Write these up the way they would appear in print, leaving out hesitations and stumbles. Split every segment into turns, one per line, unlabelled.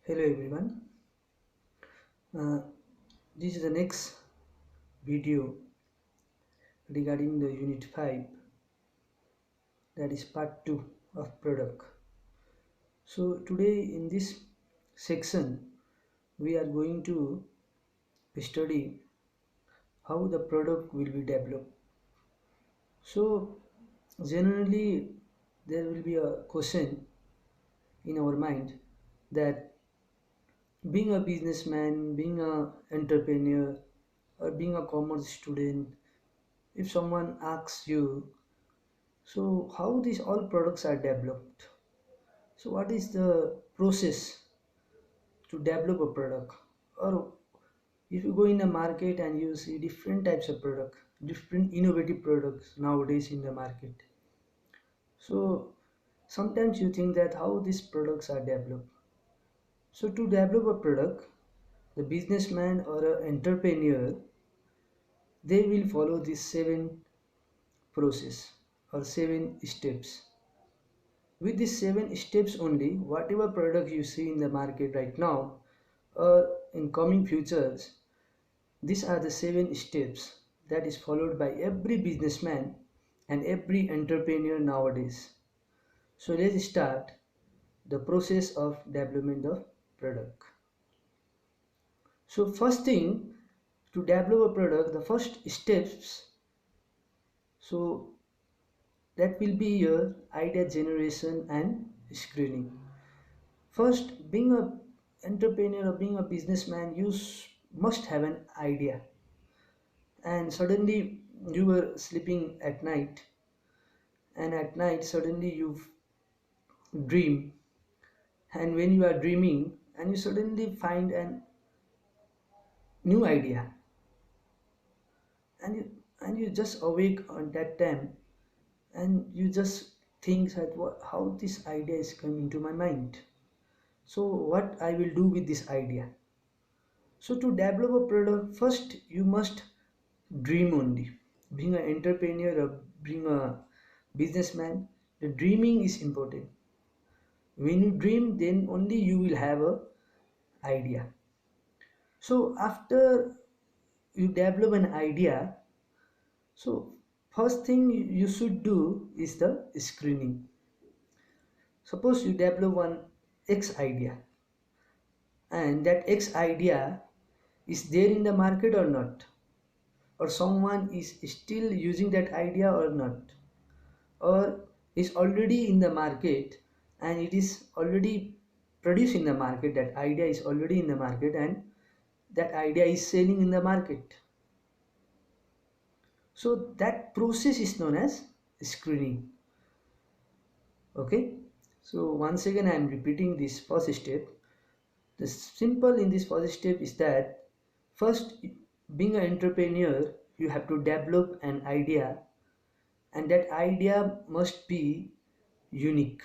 Hello everyone. Uh, this is the next video regarding the Unit 5, that is part 2 of product. So today in this section we are going to study how the product will be developed. So generally there will be a question in our mind that being a businessman, being a entrepreneur, or being a commerce student, if someone asks you, so how these all products are developed? So what is the process to develop a product? Or if you go in the market and you see different types of product, different innovative products nowadays in the market. So sometimes you think that how these products are developed. So to develop a product, the businessman or an entrepreneur, they will follow these 7 process or 7 steps. With these 7 steps only, whatever product you see in the market right now or in coming futures, these are the 7 steps that is followed by every businessman and every entrepreneur nowadays. So let's start the process of development of product. So first thing, to develop a product, the first steps, so that will be your idea generation and screening. First, being a entrepreneur or being a businessman, you must have an idea. And suddenly you were sleeping at night, and at night suddenly you dream. And when you are dreaming, and you suddenly find a new idea, and you just awake on that time, and you just think that how this idea is coming to my mind. So what I will do with this idea? So to develop a product, first you must dream only. Being an entrepreneur or being a businessman, the dreaming is important. When you dream, then only you will have a idea. So after you develop an idea, so first thing you should do is the screening. Suppose you develop one X idea, and that X idea is there in the market or not, or someone is still using that idea or not, or is already in the market and it is already produced in the market, that idea is already in the market and that idea is selling in the market. So that process is known as screening. Okay, so once again I am repeating this first step. The simple in this first step is that first, being an entrepreneur, you have to develop an idea, and that idea must be unique.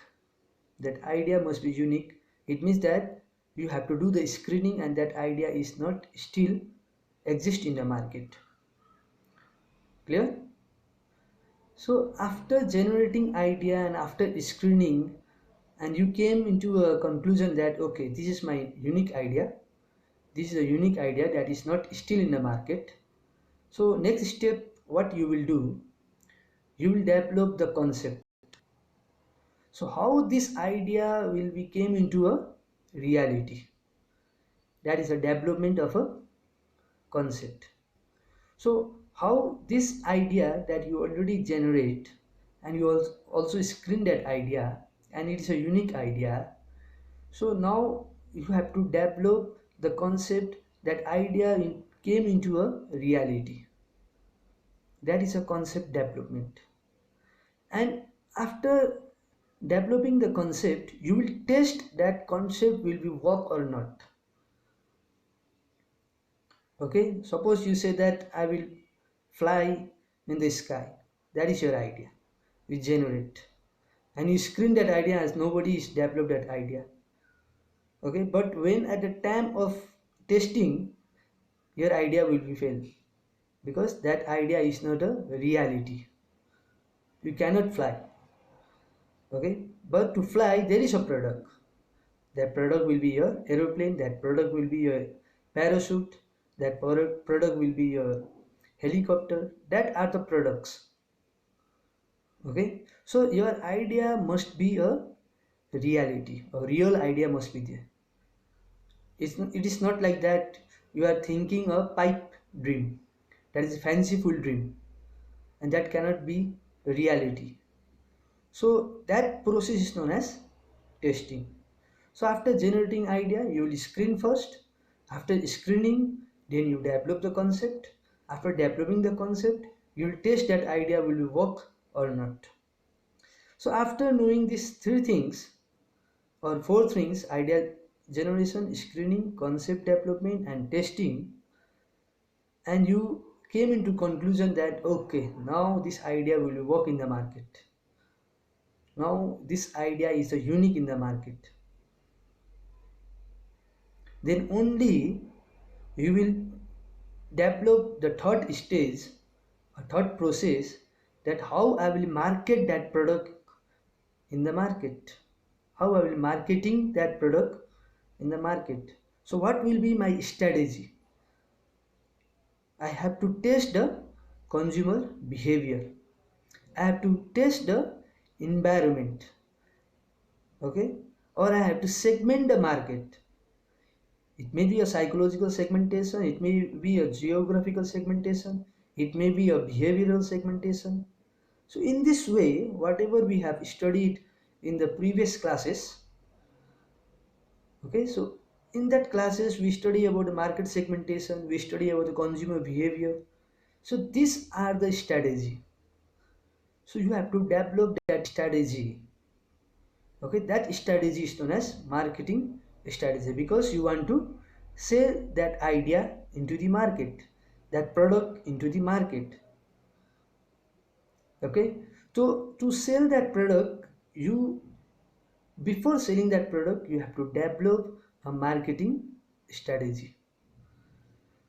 That idea must be unique. It means that you have to do the screening and that idea is not still exist in the market. Clear? So after generating idea and after screening, and you came into a conclusion that okay, this is my unique idea, this is a unique idea that is not still in the market. So next step, what you will do, you will develop the concept. So how this idea will become into a reality, that is a development of a concept. So how this idea that you already generate, and you also screen that idea, and it is a unique idea. So now you have to develop the concept, that idea came into a reality. That is a concept development. And after developing the concept, you will test that concept will be work or not. Okay, suppose you say that I will fly in the sky. That is your idea. You generate, and you screen that idea as nobody is developed that idea. Okay, but when at the time of testing, your idea will be failed, because that idea is not a reality. You cannot fly. Okay, but to fly there is a product. That product will be your aeroplane, that product will be your parachute, that product will be your helicopter. That are the products. Okay, so your idea must be a reality, a real idea must be there. It is not like that you are thinking a pipe dream, that is a fanciful dream, and that cannot be reality. So that process is known as testing. So after generating idea, you will screen first. After screening, then you develop the concept. After developing the concept, you will test that idea will work or not. So after knowing these three things or four things, idea generation, screening, concept development and testing, and you came into conclusion that okay, now this idea will work in the market. Now this idea is a unique in the market. Then only you will develop the third stage, a third process, that how I will market that product in the market, how I will marketing that product in the market. So what will be my strategy? I have to test the consumer behavior. I have to test the environment. Okay, or I have to segment the market. It may be a psychological segmentation, it may be a geographical segmentation, it may be a behavioral segmentation. So in this way, whatever we have studied in the previous classes, okay, so in that classes we study about the market segmentation, we study about the consumer behavior. So these are the strategy. So you have to develop that strategy. Okay, that strategy is known as marketing strategy, because you want to sell that idea into the market, that product into the market. Okay, so to sell that product, you, before selling that product, you have to develop a marketing strategy.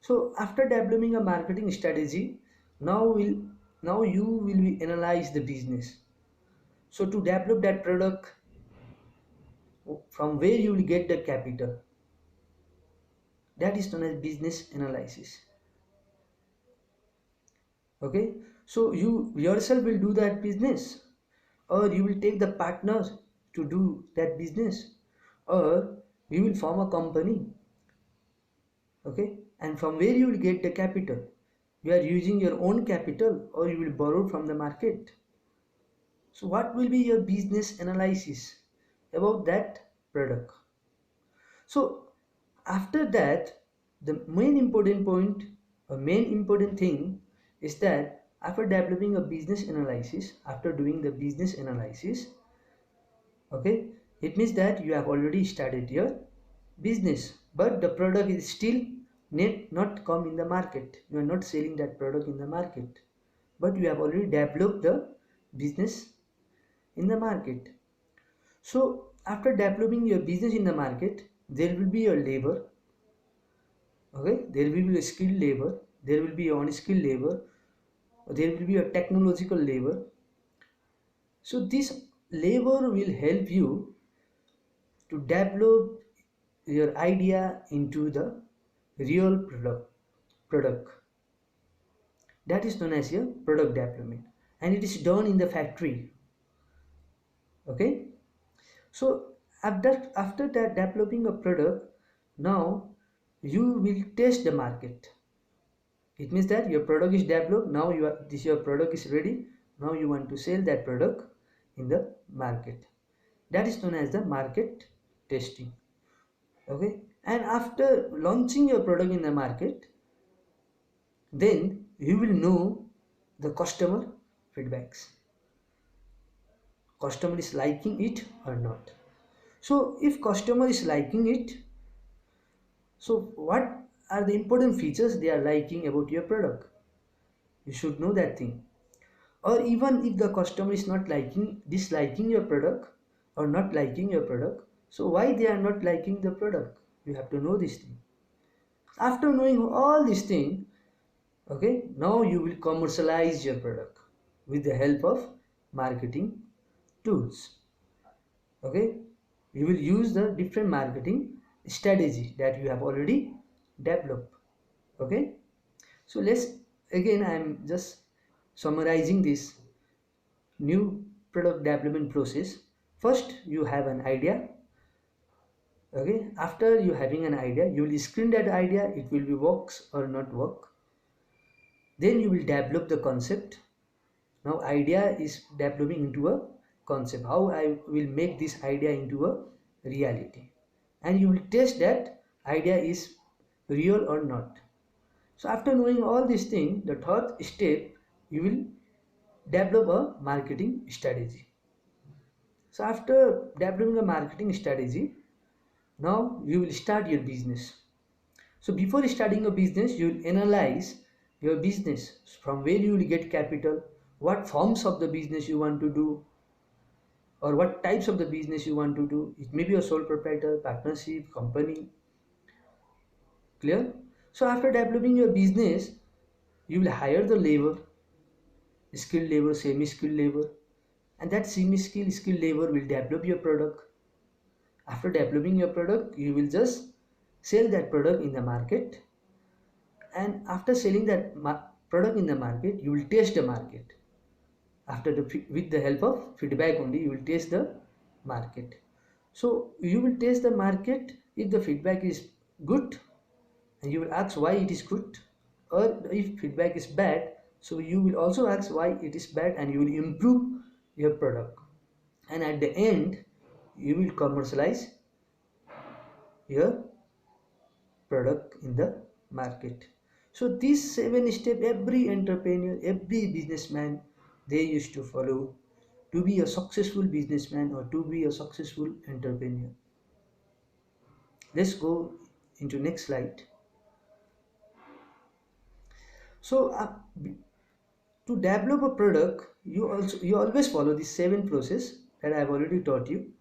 So after developing a marketing strategy, now you will be analyze the business. So to develop that product, from where you will get the capital, that is known as business analysis. Okay, so you yourself will do that business, or you will take the partners to do that business, or you will form a company. Okay, and from where you will get the capital, you are using your own capital or you will borrow from the market. So what will be your business analysis about that product? So after that, the main important point, a main important thing is that after developing a business analysis, after doing the business analysis, okay, it means that you have already started your business, but the product is still not come in the market. You are not selling that product in the market, but you have already developed the business in the market. So after developing your business in the market, there will be a labor. Okay, there will be a skilled labor, there will be a unskilled labor, there will be a technological labor. So this labor will help you to develop your idea into the real product. That is known as your product development, and it is done in the factory. Okay, so after that developing a product, now you will test the market. It means that your product is developed, now your product is ready, now you want to sell that product in the market. That is known as the market testing. Okay, and after launching your product in the market, then you will know the customer feedbacks. Customer is liking it or not. So if customer is liking it, so what are the important features they are liking about your product? You should know that thing. Or even if the customer is not disliking your product or not liking your product, so why they are not liking the product? You have to know this thing. After knowing all these things, okay, now you will commercialize your product with the help of marketing tools. Okay, you will use the different marketing strategy that you have already developed. Okay, so let's again, I'm just summarizing this new product development process. First you have an idea. Okay, after you having an idea, you will screen that idea, it will be works or not work. Then you will develop the concept. Now idea is developing into a concept, how I will make this idea into a reality, and you will test that idea is real or not. So after knowing all these things, the third step, you will develop a marketing strategy. So after developing a marketing strategy, now you will start your business. So before starting a business, you will analyze your business, from where you will get capital, what forms of the business you want to do, or what types of the business you want to do. It may be a sole proprietor, partnership, company. Clear? So after developing your business, you will hire the labor, skilled labor, semi-skilled labor, and that semi-skilled skilled labor will develop your product. After developing your product, you will just sell that product in the market, and after selling that product in the market, you will test the market. After with the help of feedback only, you will test the market. So you will test the market. If the feedback is good, and you will ask why it is good, or if feedback is bad, so you will also ask why it is bad, and you will improve your product, and at the end you will commercialize your product in the market. So these 7 steps every entrepreneur, every businessman, they used to follow to be a successful businessman or to be a successful entrepreneur. Let's go into next slide. So to develop a product, you always follow the 7 process that I have already taught you.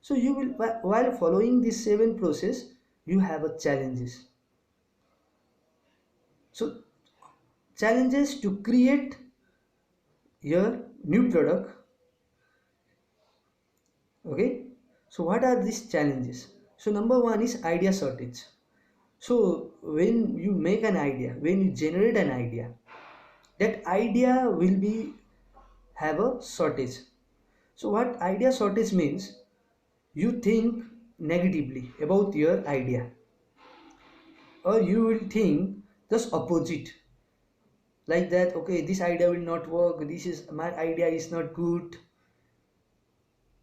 So you will, while following these 7 process, you have a challenges. So challenges to create your new product. Okay, so what are these challenges? So number one is idea shortage. So when you make an idea, when you generate an idea, that idea will be have a shortage. So what idea shortage means? You think negatively about your idea, or you will think just opposite, like that, okay, this idea will not work, this is my idea is not good,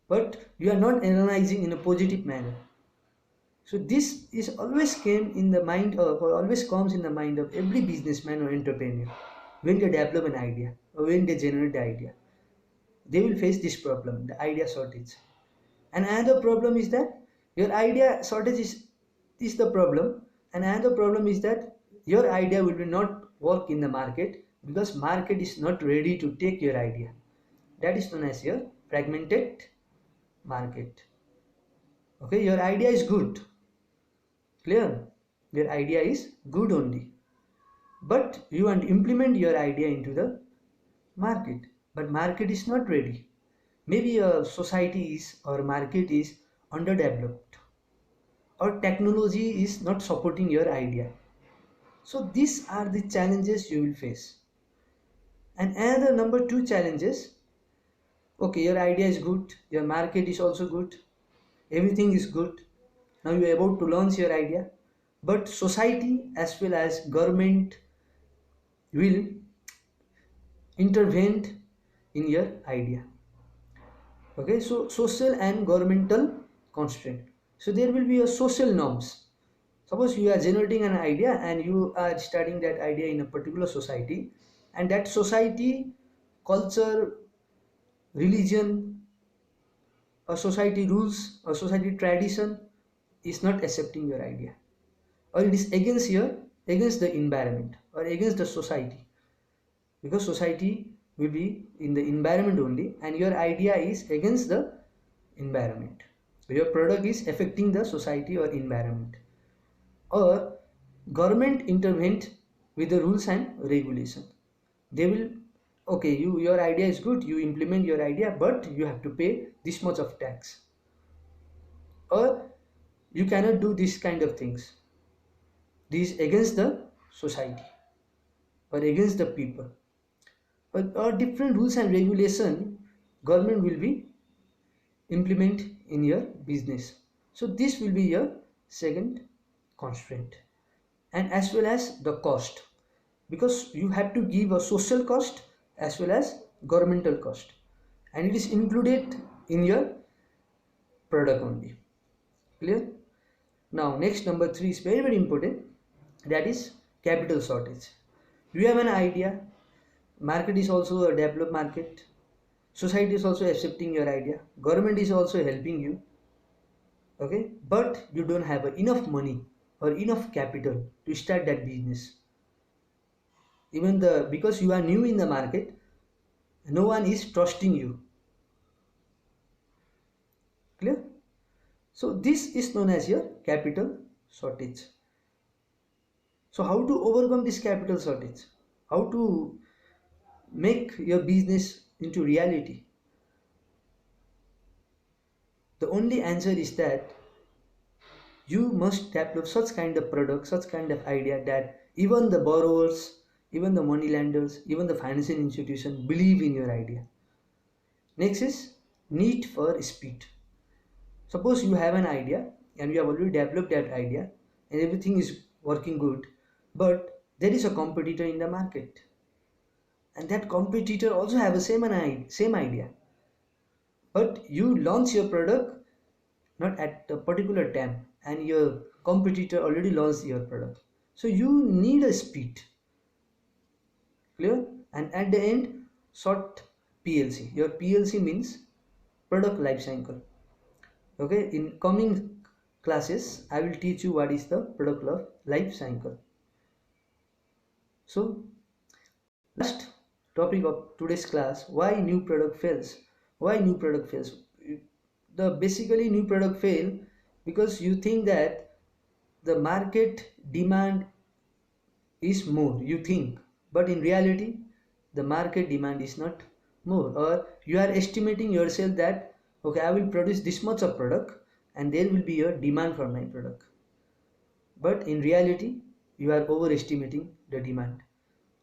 but you are not analyzing in a positive manner. So this is always came in the mind of, or always comes in the mind of every businessman or entrepreneur when they develop an idea or when they generate the idea. They will face this problem, the idea shortage. And another problem is that your idea shortage is the problem. And another problem is that your idea will not work in the market because market is not ready to take your idea. That is known as your fragmented market. Okay, your idea is good. Clear? Your idea is good only. But you want to implement your idea into the market. But market is not ready. Maybe a society is or market is underdeveloped, or technology is not supporting your idea. So these are the challenges you will face. And another number 2 challenges, okay, your idea is good, your market is also good, everything is good. Now you are about to launch your idea, but society as well as government will intervene in your idea. Okay, so social and governmental constraint. So there will be a social norms. Suppose you are generating an idea and you are studying that idea in a particular society, and that society, culture, religion, or society rules or society tradition is not accepting your idea, or it is against the environment or against the society, because society will be in the environment only and your idea is against the environment. Your product is affecting the society or environment, or government intervened with the rules and regulation. They will, okay, your idea is good, you implement your idea, but you have to pay this much of tax. or you cannot do this kind of things. This is against the society or against the people, or different rules and regulation government will be implement in your business. So this will be your second constraint. And as well as the cost, because you have to give a social cost as well as governmental cost, and it is included in your product only. Clear? Now next, number 3 is very important, that is capital shortage. You have an idea, market is also a developed market, society is also accepting your idea, government is also helping you, okay, but you don't have enough money or enough capital to start that business. Even the because you are new in the market, no one is trusting you. Clear? So this is known as your capital shortage. So how to overcome this capital shortage? How to make your business into reality? The only answer is that you must develop such kind of product, such kind of idea that even the borrowers, even the money lenders, even the financial institution believe in your idea. Next is need for speed. Suppose you have an idea and you have already developed that idea and everything is working good, but there is a competitor in the market, and that competitor also have the same idea, but you launch your product not at a particular time and your competitor already launched your product. So you need a speed. Clear? And at the end, short PLC. Your PLC means product life cycle. Okay, in coming classes I will teach you what is the product life cycle. So last topic of today's class, why new product fails. Why new product fails? The basically new product fail because you think that the market demand is more, you think, but in reality the market demand is not more, or you are estimating yourself that okay, I will produce this much of product and there will be a demand for my product, but in reality you are overestimating the demand.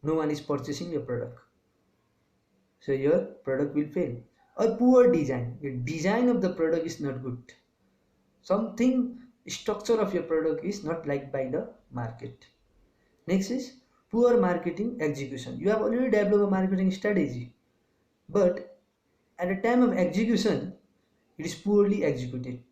No one is purchasing your product, so your product will fail. Or poor design, your design of the product is not good, something structure of your product is not liked by the market. Next is poor marketing execution. You have already developed a marketing strategy, but at the time of execution it is poorly executed,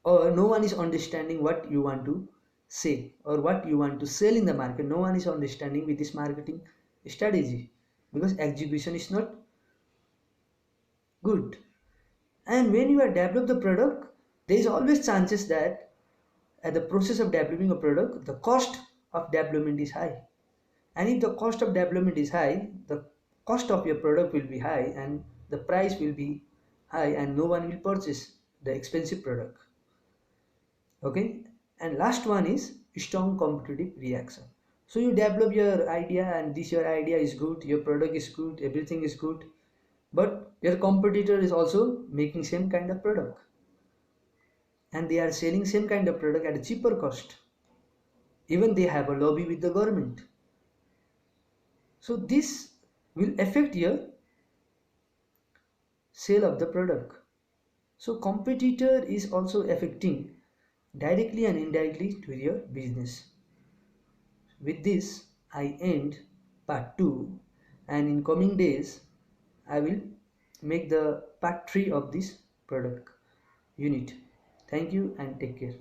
or no one is understanding what you want to say or what you want to sell in the market. No one is understanding with this marketing strategy because execution is not good. And when you have developed the product, there is always chances that at the process of developing a product the cost of development is high, and if the cost of development is high, the cost of your product will be high and the price will be high and no one will purchase the expensive product. Okay, and last one is strong competitive reaction. So you develop your idea and this your idea is good, your product is good, everything is good, but your competitor is also making same kind of product and they are selling same kind of product at a cheaper cost. Even they have a lobby with the government. So this will affect your sale of the product. So competitor is also affecting directly and indirectly to your business. With this I end part 2, and in coming days I will make the part 3 of this product unit. Thank you and take care.